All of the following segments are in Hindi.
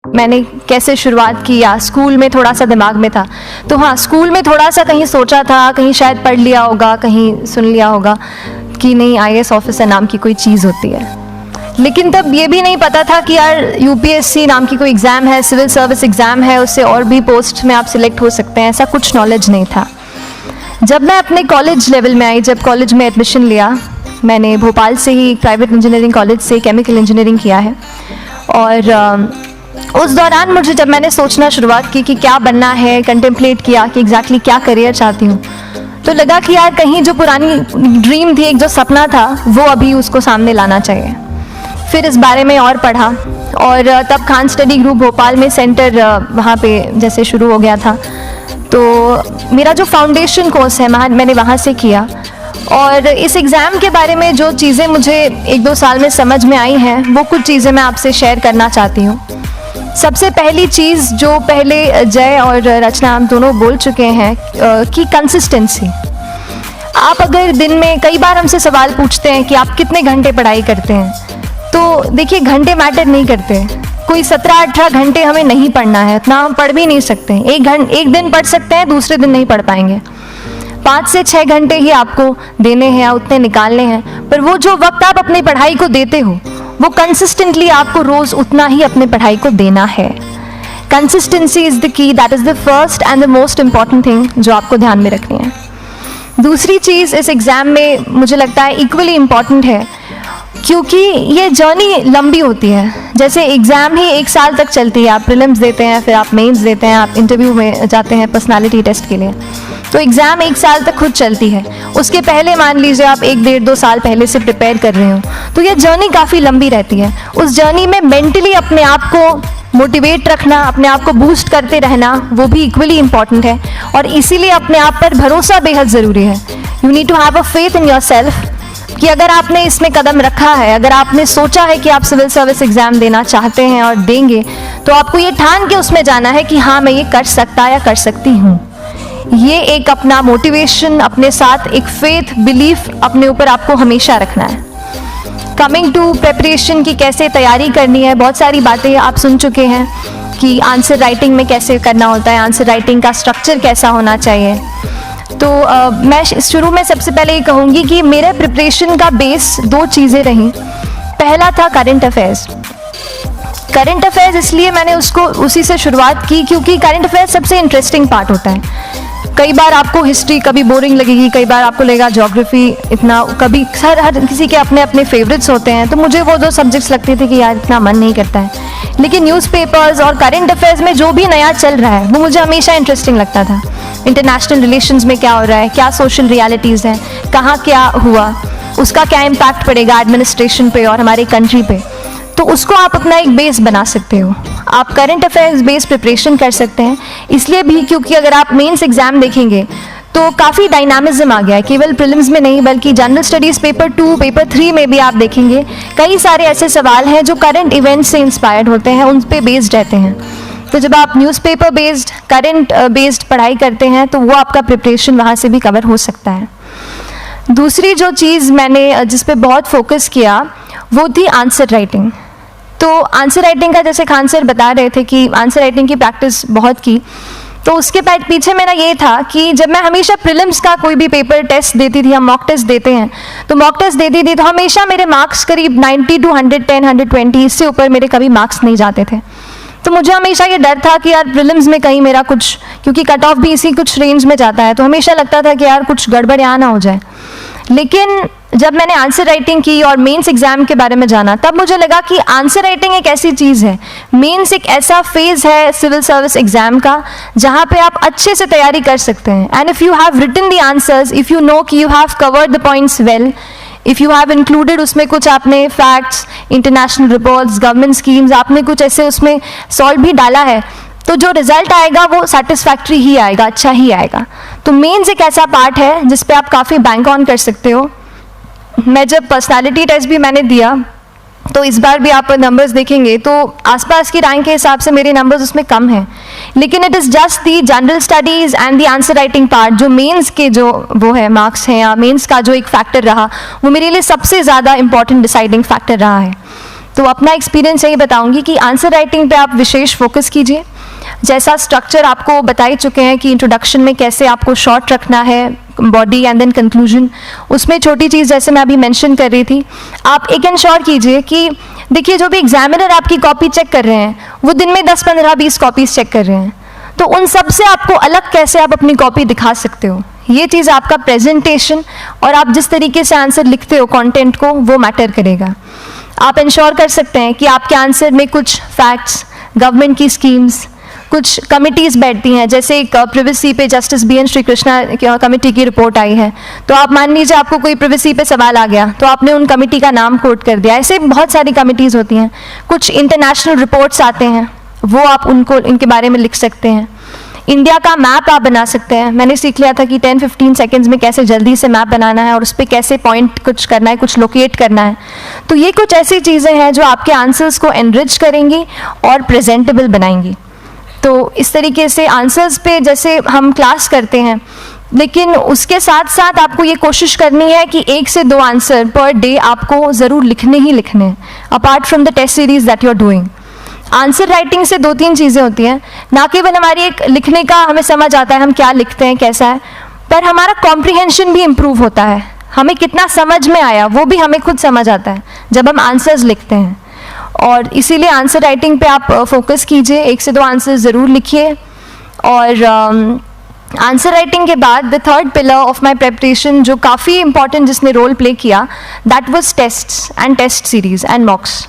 मैंने कैसे शुरुआत की या स्कूल में थोड़ा सा दिमाग में था। तो हाँ, स्कूल में थोड़ा सा कहीं सोचा था, कहीं शायद पढ़ लिया होगा, कहीं सुन लिया होगा कि नहीं आईएएस ऑफिसर नाम की कोई चीज़ होती है। लेकिन तब ये भी नहीं पता था कि यार यूपीएससी नाम की कोई एग्ज़ाम है, सिविल सर्विस एग्ज़ाम है, उससे और भी पोस्ट में आप सिलेक्ट हो सकते हैं, ऐसा कुछ नॉलेज नहीं था। जब मैं अपने कॉलेज लेवल में आई, जब कॉलेज में एडमिशन लिया, मैंने भोपाल से ही प्राइवेट इंजीनियरिंग कॉलेज से केमिकल इंजीनियरिंग किया है। और उस दौरान मुझे जब मैंने सोचना शुरुआत की कि क्या बनना है, कंटेम्पलेट किया कि एग्जैक्टली क्या करियर चाहती हूँ, तो लगा कि यार कहीं जो पुरानी ड्रीम थी, एक जो सपना था, वो अभी उसको सामने लाना चाहिए। फिर इस बारे में और पढ़ा और तब खान स्टडी ग्रुप भोपाल में सेंटर वहाँ पे जैसे शुरू हो गया था, तो मेरा जो फाउंडेशन कोर्स है मैंने वहाँ से किया। और इस एग्ज़ाम के बारे में जो चीज़ें मुझे 1-2 साल में समझ में आई हैं, वो कुछ चीज़ें मैं आपसे शेयर करना चाहती हूँ। सबसे पहली चीज़ जो पहले जय और रचना हम दोनों बोल चुके हैं कि कंसिस्टेंसी। आप अगर दिन में, कई बार हमसे सवाल पूछते हैं कि आप कितने घंटे पढ़ाई करते हैं, तो देखिए घंटे मैटर नहीं करते। कोई 17-18 घंटे हमें नहीं पढ़ना है, इतना हम पढ़ भी नहीं सकते। एक दिन पढ़ सकते हैं, दूसरे दिन नहीं पढ़ पाएंगे। 5 से 6 घंटे ही आपको देने हैं या उतने निकालने हैं, पर वो जो वक्त आप अपनी पढ़ाई को देते हो, वो कंसिस्टेंटली आपको रोज़ उतना ही अपने पढ़ाई को देना है। Consistency is the key, that is the first and the most important thing जो आपको ध्यान में रखनी है। दूसरी चीज़ इस एग्ज़ाम में मुझे लगता है इक्वली इम्पॉर्टेंट है, क्योंकि ये जर्नी लंबी होती है। जैसे एग्ज़ाम ही 1 साल तक चलती है, आप प्रीलिम्स देते हैं, फिर आप मेंस देते हैं, आप इंटरव्यू में जाते हैं पर्सनालिटी टेस्ट के लिए, तो एग्ज़ाम 1 साल तक खुद चलती है। उसके पहले मान लीजिए आप 1-1.5-2 साल पहले से प्रिपेयर कर रहे हो, तो ये जर्नी काफ़ी लंबी रहती है। उस जर्नी में मेंटली अपने आप को मोटिवेट रखना, अपने आप को बूस्ट करते रहना, वो भी इक्वली इम्पॉर्टेंट है। और इसीलिए अपने आप पर भरोसा बेहद ज़रूरी है। You need to have a faith in yourself कि अगर आपने इसमें कदम रखा है, अगर आपने सोचा है कि आप सिविल सर्विस एग्ज़ाम देना चाहते हैं और देंगे, तो आपको ये ठान के उसमें जाना है कि हाँ मैं ये कर सकता या कर सकती हूँ। ये एक अपना मोटिवेशन, अपने साथ एक फेथ, बिलीफ अपने ऊपर आपको हमेशा रखना है। कमिंग टू प्रेपरेशन की कैसे तैयारी करनी है, बहुत सारी बातें आप सुन चुके हैं कि आंसर राइटिंग में कैसे करना होता है, आंसर राइटिंग का स्ट्रक्चर कैसा होना चाहिए। तो मैं शुरू में सबसे पहले ये कहूँगी कि मेरे प्रिपरेशन का बेस 2 चीज़ें रहीं। पहला था करंट अफेयर्स। करंट अफेयर्स इसलिए मैंने उसी से शुरुआत की क्योंकि करंट अफेयर्स सबसे इंटरेस्टिंग पार्ट होता है। कई बार आपको हिस्ट्री कभी बोरिंग लगेगी, कई बार आपको लगेगा ज्योग्राफी इतना, कभी हर किसी के अपने अपने फेवरेट्स होते हैं। तो मुझे वो 2 सब्जेक्ट्स लगते थे कि यार इतना मन नहीं करता है, लेकिन न्यूज़पेपर्स और करंट अफेयर्स में जो भी नया चल रहा है वो मुझे हमेशा इंटरेस्टिंग लगता था। इंटरनेशनल रिलेशंस में क्या हो रहा है, क्या सोशल रियलिटीज़ हैं, कहाँ क्या हुआ, उसका क्या इम्पैक्ट पड़ेगा एडमिनिस्ट्रेशन पे और हमारे कंट्री पे, तो उसको आप अपना एक बेस बना सकते हो। आप करंट अफेयर्स बेस प्रिपरेशन कर सकते हैं, इसलिए भी क्योंकि अगर आप मेंस एग्ज़ाम देखेंगे तो काफ़ी डायनामिज्म आ गया है, केवल प्रीलिम्स में नहीं बल्कि जनरल स्टडीज़ पेपर 2, पेपर 3 में भी आप देखेंगे कई सारे ऐसे सवाल हैं जो करंट इवेंट्स से इंस्पायर्ड होते हैं, उन पे बेस्ड रहते हैं। तो जब आप न्यूज़पेपर बेस्ड, करंट बेस्ड पढ़ाई करते हैं तो वो आपका प्रिपरेशन वहाँ से भी कवर हो सकता है। दूसरी जो चीज़ मैंने जिस पे बहुत फोकस किया वो थी आंसर राइटिंग। तो आंसर राइटिंग का जैसे खान सर बता रहे थे कि आंसर राइटिंग की प्रैक्टिस बहुत की, तो उसके पीछे मेरा ये था कि जब मैं हमेशा प्रीलिम्स का कोई भी पेपर टेस्ट देती थी, हम मॉक टेस्ट देते हैं, तो मॉक टेस्ट देती थी तो हमेशा मेरे मार्क्स करीब 90 to 110, 120, इससे ऊपर मेरे कभी मार्क्स नहीं जाते थे। तो मुझे हमेशा ये डर था कि यार प्रीलिम्स में कहीं मेरा कुछ, क्योंकि कट ऑफ भी इसी कुछ रेंज में जाता है, तो हमेशा लगता था कि यार कुछ गड़बड़ यहाँ ना हो जाए। लेकिन जब मैंने आंसर राइटिंग की और मेंस एग्ज़ाम के बारे में जाना, तब मुझे लगा कि आंसर राइटिंग एक ऐसी चीज़ है, मेंस एक ऐसा फेज़ है सिविल सर्विस एग्ज़ाम का जहाँ पे आप अच्छे से तैयारी कर सकते हैं। And if you have written the answers, if you know कि you have covered the points well, if you have included उसमें कुछ आपने facts, international reports, government schemes, आपने कुछ ऐसे उसमें सॉल्व भी डाला है, तो जो रिजल्ट आएगा वो सेटिस्फैक्ट्री ही आएगा, अच्छा ही आएगा। तो मेंस एक ऐसा पार्ट है जिस पे आप काफ़ी बैंक ऑन कर सकते हो। मैं जब पर्सनालिटी टेस्ट भी मैंने दिया, तो इस बार भी आप नंबर्स देखेंगे तो आसपास की रैंक के हिसाब से मेरे नंबर्स उसमें कम हैं, लेकिन it is just the general studies and the answer writing part, जो मेंस के जो वो है मार्क्स हैं या मेंस का जो एक फैक्टर रहा, वो मेरे लिए सबसे ज़्यादा इंपॉर्टेंट डिसाइडिंग फैक्टर रहा है। तो अपना एक्सपीरियंस यही बताऊंगी कि आंसर राइटिंग पे आप विशेष फोकस कीजिए। जैसा स्ट्रक्चर आपको बता ही चुके हैं कि इंट्रोडक्शन में कैसे आपको शॉर्ट रखना है, बॉडी एंड देन कंक्लूजन, उसमें छोटी चीज़ जैसे मैं अभी मेंशन कर रही थी, आप एक इंश्योर कीजिए कि देखिए जो भी एग्जामिनर आपकी कॉपी चेक कर रहे हैं वो दिन में 10, 15, 20 कॉपीज़ चेक कर रहे हैं, तो उन सब से आपको अलग कैसे आप अपनी कॉपी दिखा सकते हो, ये चीज़ आपका प्रेजेंटेशन और आप जिस तरीके से आंसर लिखते हो कंटेंट को, वो मैटर करेगा। आप इंश्योर कर सकते हैं कि आपके आंसर में कुछ फैक्ट्स, गवर्नमेंट की स्कीम्स, कुछ कमिटीज़ बैठती हैं, जैसे एक प्रिवेसी पे जस्टिस BN श्रीकृष्णा कमेटी की रिपोर्ट आई है, तो आप मान लीजिए आपको कोई प्रिवेसी पे सवाल आ गया तो आपने उन कमेटी का नाम कोट कर दिया। ऐसे बहुत सारी कमिटीज़ होती हैं। कुछ इंटरनेशनल रिपोर्ट्स आते हैं, वो आप उनको इनके बारे में लिख सकते हैं। इंडिया का मैप आप बना सकते हैं। मैंने सीख लिया था कि 10-15 सेकेंड्स में कैसे जल्दी से मैप बनाना है और उस पर कैसे पॉइंट कुछ करना है, कुछ लोकेट करना है। तो ये कुछ ऐसी चीज़ें हैं जो आपके आंसर्स को एनरिच करेंगी और प्रेजेंटेबल बनाएंगी। तो इस तरीके से आंसर्स पे जैसे हम क्लास करते हैं, लेकिन उसके साथ साथ आपको ये कोशिश करनी है कि 1 से 2 आंसर पर डे आपको ज़रूर लिखने ही लिखने हैं, apart from the test series that you are doing. Answer writing से 2-3 चीज़ें होती हैं, ना केवल हमारी एक लिखने का हमें समझ आता है हम क्या लिखते हैं कैसा है, पर हमारा कॉम्प्रिहेंशन भी इम्प्रूव होता है। हमें कितना समझ में आया वो भी हमें खुद समझ आता है जब हम आंसर्स लिखते हैं। और इसीलिए आंसर राइटिंग पे आप फोकस कीजिए, 1 से 2 आंसर ज़रूर लिखिए। और आंसर राइटिंग के बाद the third pillar of my preparation जो काफ़ी इंपॉर्टेंट जिसने रोल प्ले किया, that was tests and test series and mocks.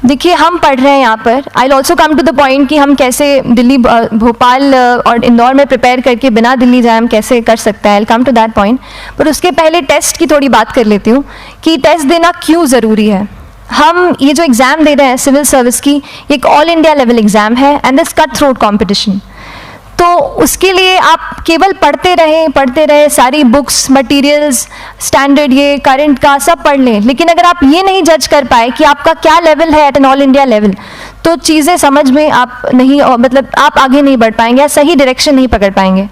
देखिए हम पढ़ रहे हैं यहाँ पर, I will also come to the point कि हम कैसे दिल्ली, भोपाल और इंदौर में प्रिपेयर करके बिना दिल्ली जाए हम कैसे कर सकते हैं, I will come to that point. पर उसके पहले टेस्ट की थोड़ी बात कर लेती हूँ कि टेस्ट देना क्यों ज़रूरी है। हम ये जो एग्ज़ाम दे रहे हैं सिविल सर्विस की, ये एक ऑल इंडिया लेवल एग्ज़ाम है and this cut throat competition. तो उसके लिए आप केवल पढ़ते रहें, सारी बुक्स, मटेरियल्स, स्टैंडर्ड ये करंट का सब पढ़ लें, लेकिन अगर आप ये नहीं जज कर पाए कि आपका क्या लेवल है at an all India level, तो चीज़ें समझ में आप नहीं, मतलब आप आगे नहीं बढ़ पाएंगे या सही डायरेक्शन नहीं पकड़ पाएंगे।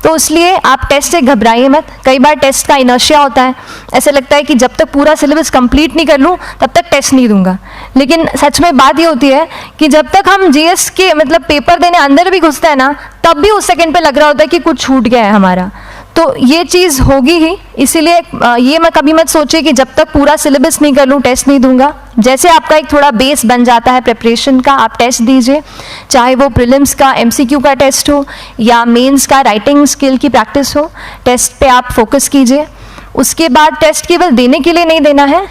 तो इसलिए आप टेस्ट से घबराइए मत। कई बार टेस्ट का इनर्शिया होता है, ऐसे लगता है कि जब तक पूरा सिलेबस कंप्लीट नहीं कर लूँ तब तक टेस्ट नहीं दूंगा, लेकिन सच में बात ये होती है कि जब तक हम GS के मतलब पेपर देने अंदर भी घुसते हैं ना, तब भी उस सेकंड पे लग रहा होता है कि कुछ छूट गया है हमारा। तो ये चीज़ होगी ही, इसीलिए ये मैं कभी मत सोचिए कि जब तक पूरा सिलेबस नहीं कर लूँ टेस्ट नहीं दूंगा। जैसे आपका एक थोड़ा बेस बन जाता है प्रिपरेशन का, आप टेस्ट दीजिए, चाहे वो प्रीलिम्स का MCQ का टेस्ट हो या मेंस का राइटिंग स्किल की प्रैक्टिस हो, टेस्ट पे आप फोकस कीजिए। उसके बाद टेस्ट केवल देने के लिए नहीं देना है,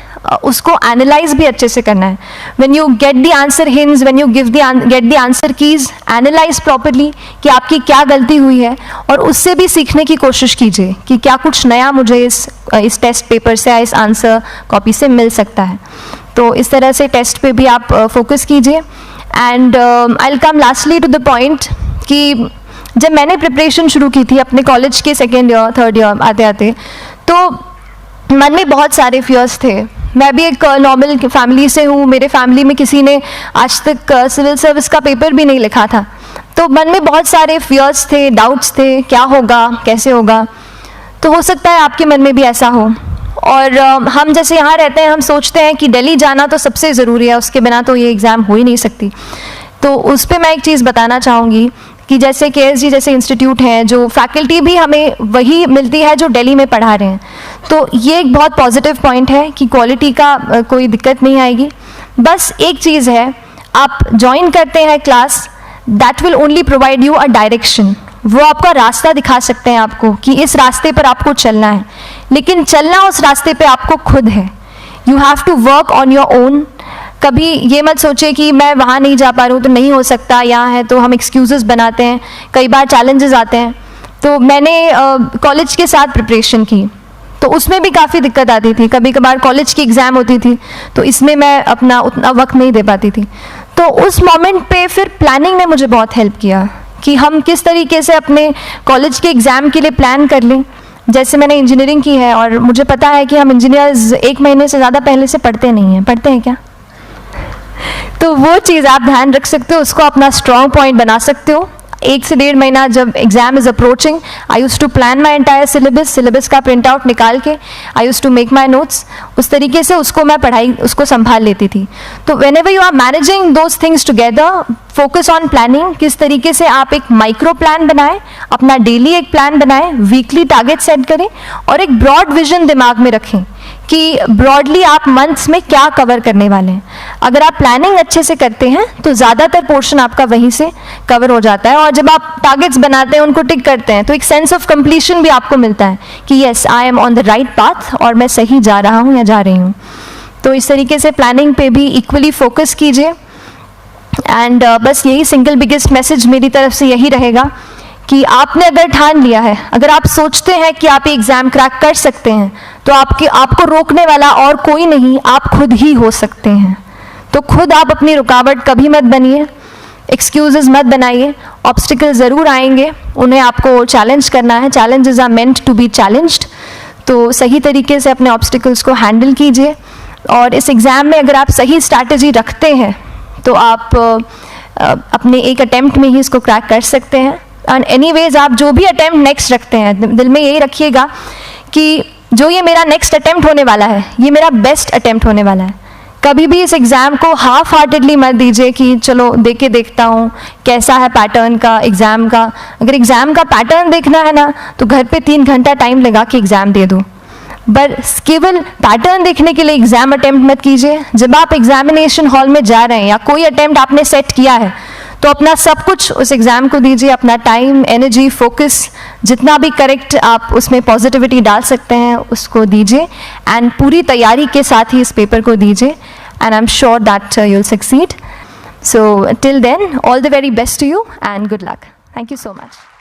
उसको एनालाइज भी अच्छे से करना है। When you get the answer hints, when you get the answer keys, analyse properly कि आपकी क्या गलती हुई है और उससे भी सीखने की कोशिश कीजिए कि क्या कुछ नया मुझे इस टेस्ट पेपर से या इस आंसर कॉपी से मिल सकता है। तो इस तरह से टेस्ट पे भी आप फोकस कीजिए। And I will come lastly to the point कि जब मैंने प्रिपरेशन शुरू की थी अपने कॉलेज के 2nd ईयर 3rd ईयर आते आते, तो मन में बहुत सारे फियर्स थे। मैं भी एक नॉर्मल फैमिली से हूँ, मेरे फैमिली में किसी ने आज तक सिविल सर्विस का पेपर भी नहीं लिखा था, तो मन में बहुत सारे फियर्स थे, डाउट्स थे, क्या होगा, कैसे होगा। तो हो सकता है आपके मन में भी ऐसा हो। और हम जैसे यहाँ रहते हैं, हम सोचते हैं कि दिल्ली जाना तो सबसे ज़रूरी है, उसके बिना तो ये एग्ज़ाम हो ही नहीं सकती। तो उस पर मैं एक चीज़ बताना चाहूँगी कि जैसे KSG जैसे इंस्टीट्यूट हैं, जो फैकल्टी भी हमें वही मिलती है जो दिल्ली में पढ़ा रहे हैं, तो ये एक बहुत पॉजिटिव पॉइंट है कि क्वालिटी का कोई दिक्कत नहीं आएगी। बस एक चीज़ है, आप ज्वाइन करते हैं class, that will only provide you a direction, वो आपका रास्ता दिखा सकते हैं आपको कि इस रास्ते पर आपको चलना है, लेकिन चलना उस रास्ते पे आपको खुद है। You have to work on your own. कभी ये मत सोचिए कि मैं वहाँ नहीं जा पा रहा हूँ तो नहीं हो सकता, यहाँ है, तो हम एक्सक्यूज़ेस बनाते हैं। कई बार चैलेंजेस आते हैं। तो मैंने कॉलेज के साथ प्रिपरेशन की, तो उसमें भी काफ़ी दिक्कत आती थी। कभी कभार कॉलेज की एग्ज़ाम होती थी तो इसमें मैं अपना उतना वक्त नहीं दे पाती थी। तो उस मोमेंट पे फिर प्लानिंग ने मुझे बहुत हेल्प किया कि हम किस तरीके से अपने कॉलेज के एग्ज़ाम के लिए प्लान कर लें। जैसे मैंने इंजीनियरिंग की है और मुझे पता है कि हम इंजीनियर्स 1 महीने से ज़्यादा पहले से पढ़ते नहीं हैं। पढ़ते हैं क्या? तो वो चीज़ आप ध्यान रख सकते हो, उसको अपना स्ट्रॉन्ग पॉइंट बना सकते हो। 1 से 1.5 महीना जब exam is approaching, I use to plan my entire syllabus का प्रिंट आउट निकाल के I use to make my notes, उस तरीके से उसको मैं उसको संभाल लेती थी। तो whenever you are managing those things together, focus on planning, किस तरीके से आप एक माइक्रो प्लान बनाएं, अपना डेली एक प्लान बनाएं, वीकली टारगेट सेट करें और एक ब्रॉड विजन दिमाग में रखें कि ब्रॉडली आप मंथ्स में क्या कवर करने वाले हैं। अगर आप प्लानिंग अच्छे से करते हैं तो ज़्यादातर पोर्शन आपका वहीं से कवर हो जाता है, और जब आप टारगेट्स बनाते हैं, उनको टिक करते हैं, तो एक सेंस ऑफ कंप्लीशन भी आपको मिलता है कि yes I am on the right path और मैं सही जा रहा हूँ या जा रही हूँ। तो इस तरीके से प्लानिंग पे भी इक्वली फोकस कीजिए। एंड बस यही सिंगल बिगेस्ट मैसेज मेरी तरफ से यही रहेगा कि आपने अगर ठान लिया है, अगर आप सोचते हैं कि आप एग्ज़ाम क्रैक कर सकते हैं, तो आपको रोकने वाला और कोई नहीं, आप खुद ही हो सकते हैं। तो खुद आप अपनी रुकावट कभी मत बनिए, एक्सक्यूजेस मत बनाइए। ऑब्स्टिकल ज़रूर आएंगे, उन्हें आपको चैलेंज करना है। Challenges are meant to be challenged. तो सही तरीके से अपने ऑब्स्टिकल्स को हैंडल कीजिए, और इस एग्ज़ाम में अगर आप सही स्ट्रैटेजी रखते हैं तो आप अपने एक अटैम्प्ट में ही इसको क्रैक कर सकते हैं। एंड एनीवेज आप जो भी अटैम्प्ट नेक्स्ट रखते हैं, दिल में यही रखिएगा कि जो ये मेरा नेक्स्ट अटैम्प्ट होने वाला है, ये मेरा बेस्ट अटैम्प्ट होने वाला है। कभी भी इस एग्ज़ाम को हाफ हार्टेडली मत दीजिए कि चलो देख के देखता हूँ कैसा है पैटर्न का एग्ज़ाम का। अगर एग्ज़ाम का पैटर्न देखना है ना, तो घर पे 3 घंटा टाइम लगा के एग्ज़ाम दे दो, बस केवल पैटर्न देखने के लिए एग्ज़ाम अटैम्प्ट मत कीजिए। जब आप एग्जामिनेशन हॉल में जा रहे हैं या कोई अटैम्प्ट आपने सेट किया है, तो अपना सब कुछ उस एग्ज़ाम को दीजिए, अपना टाइम, एनर्जी, फोकस, जितना भी करेक्ट आप उसमें पॉजिटिविटी डाल सकते हैं उसको दीजिए, एंड पूरी तैयारी के साथ ही इस पेपर को दीजिए, and I am sure that you will succeed. So till then, all the very best to you and good luck. Thank you so much.